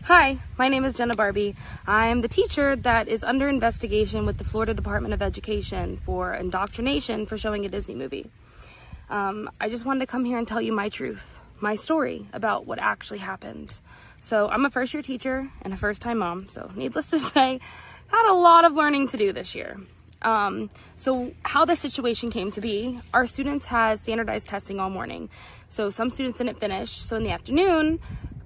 Hi, my name is Jenna Barbie. I'm the teacher that is under investigation with the Florida Department of Education for indoctrination for showing a Disney movie. I just wanted to come here and tell you my truth, my story about what actually happened. So I'm a first-year teacher and a first-time mom, so needless to say, had a lot of learning to do this year. So how the situation came to be, our students had standardized testing all morning. So some students didn't finish, so in the afternoon,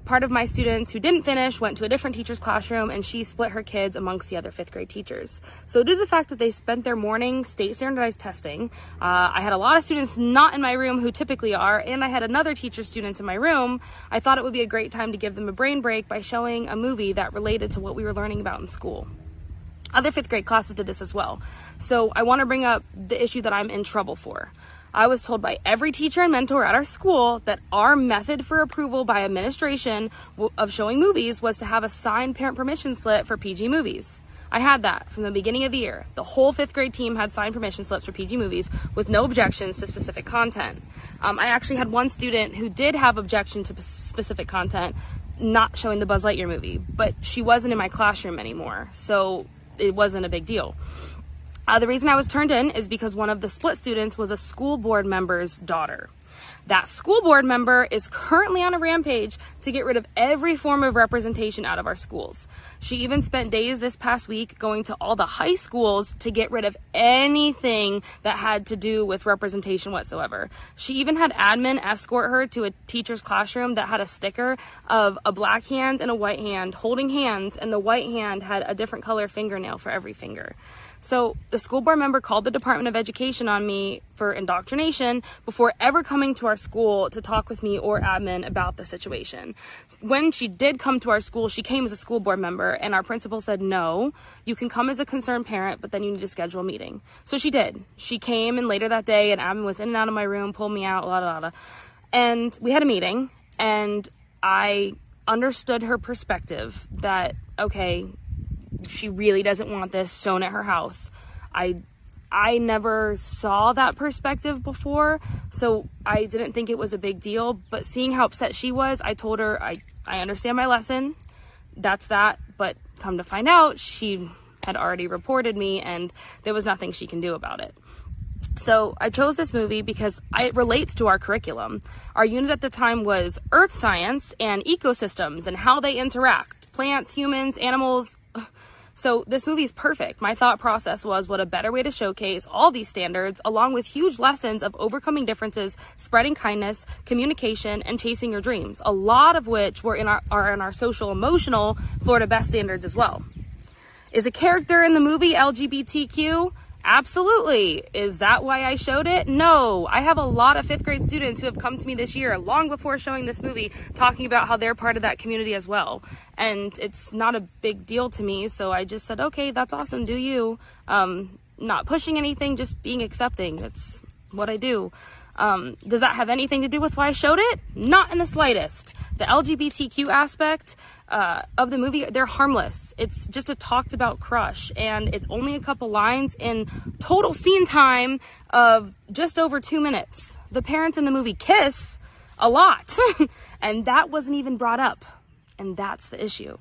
part of my students who didn't finish went to a different teacher's classroom, and she split her kids amongst the other 5th grade teachers. So due to the fact that they spent their morning state standardized testing, I had a lot of students not in my room who typically are, and I had another teacher's students in my room. I thought it would be a great time to give them a brain break by showing a movie that related to what we were learning about in school. Other 5th grade classes did this as well. So I want to bring up the issue that I'm in trouble for. I was told by every teacher and mentor at our school that our method for approval by administration of showing movies was to have a signed parent permission slip for PG movies. I had that from the beginning of the year. The whole 5th grade team had signed permission slips for PG movies with no objections to specific content. I actually had one student who did have objection to specific content, not showing the Buzz Lightyear movie, but she wasn't in my classroom anymore, so it wasn't a big deal. The reason I was turned in is because one of the split students was a school board member's daughter. That school board member is currently on a rampage to get rid of every form of representation out of our schools. She even spent days this past week going to all the high schools to get rid of anything that had to do with representation whatsoever. She even had admin escort her to a teacher's classroom that had a sticker of a black hand and a white hand holding hands, and the white hand had a different color fingernail for every finger. So the school board member called the Department of Education on me for indoctrination before ever coming to our school to talk with me or admin about the situation. When she did come to our school, she came as a school board member, and our principal said, no, you can come as a concerned parent, but then you need to schedule a meeting. So she did. She came, and later that day, and admin was in and out of my room, pulled me out, and we had a meeting, and I understood her perspective that, okay, she really doesn't want this shown at her house. I never saw that perspective before, so I didn't think it was a big deal, but seeing how upset she was, I told her, I understand my lesson, that's that, but come to find out, she had already reported me, and there was nothing she can do about it. So I chose this movie because it relates to our curriculum. Our unit at the time was Earth Science and ecosystems and how they interact, plants, humans, animals. So this movie is perfect. My thought process was, what a better way to showcase all these standards, along with huge lessons of overcoming differences, spreading kindness, communication, and chasing your dreams, a lot of which are in our social emotional Florida Best standards as well. Is a character in the movie LGBTQ? Absolutely. Is that why I showed it? No. I have a lot of 5th grade students who have come to me this year, long before showing this movie, talking about how they're part of that community as well. And it's not a big deal to me, so I just said, okay, that's awesome, do you. Not pushing anything, just being accepting. That's what I do. Does that have anything to do with why I showed it? Not in the slightest. The LGBTQ aspect of the movie, they're harmless. It's just a talked about crush, and it's only a couple lines in total scene time of just over 2 minutes. The parents in the movie kiss a lot, and that wasn't even brought up, and that's the issue.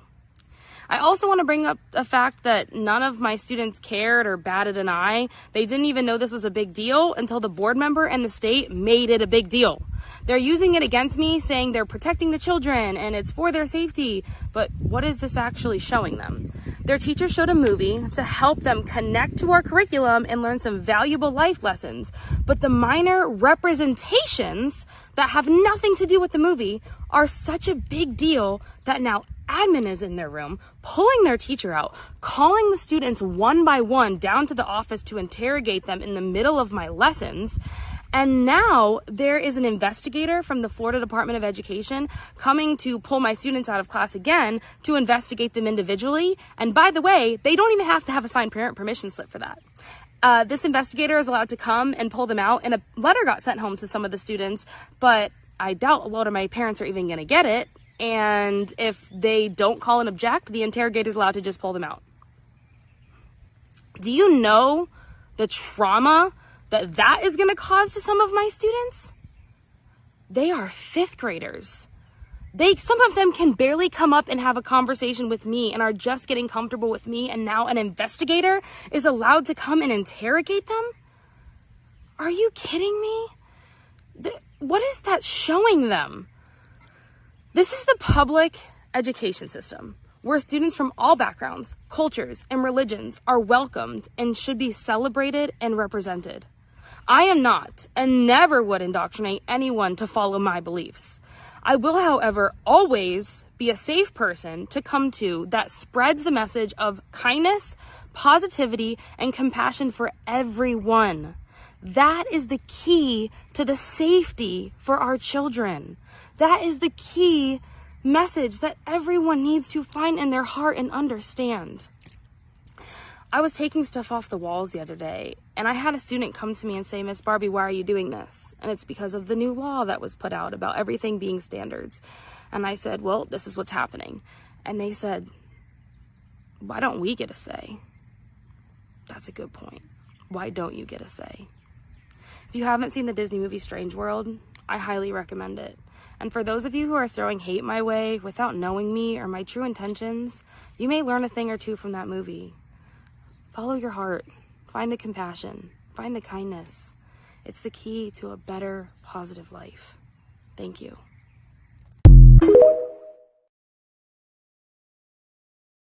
I also want to bring up the fact that none of my students cared or batted an eye. They didn't even know this was a big deal until the board member and the state made it a big deal. They're using it against me, saying they're protecting the children and it's for their safety. But what is this actually showing them? Their teacher showed a movie to help them connect to our curriculum and learn some valuable life lessons. But the minor representations that have nothing to do with the movie are such a big deal that now admin is in their room, pulling their teacher out, calling the students one by one down to the office to interrogate them in the middle of my lessons. And now there is an investigator from the Florida Department of Education coming to pull my students out of class again to investigate them individually. And by the way, they don't even have to have a signed parent permission slip for that. This investigator is allowed to come and pull them out, and a letter got sent home to some of the students, but I doubt a lot of my parents are even going to get it. And if they don't call and object, the interrogator is allowed to just pull them out. Do you know the trauma that is going to cause to some of my students? They are 5th graders. Some of them can barely come up and have a conversation with me and are just getting comfortable with me, and now an investigator is allowed to come and interrogate them? Are you kidding me? What is that showing them? This is the public education system, where students from all backgrounds, cultures, and religions are welcomed and should be celebrated and represented. I am not and never would indoctrinate anyone to follow my beliefs. I will, however, always be a safe person to come to that spreads the message of kindness, positivity, and compassion for everyone. That is the key to the safety for our children. That is the key message that everyone needs to find in their heart and understand. I was taking stuff off the walls the other day, and I had a student come to me and say, "Miss Barbie, why are you doing this?" And it's because of the new law that was put out about everything being standards. And I said, "Well, this is what's happening." And they said, "Why don't we get a say?" That's a good point. Why don't you get a say? If you haven't seen the Disney movie Strange World, I highly recommend it. And for those of you who are throwing hate my way without knowing me or my true intentions, you may learn a thing or two from that movie. Follow your heart. Find the compassion. Find the kindness. It's the key to a better, positive life. Thank you.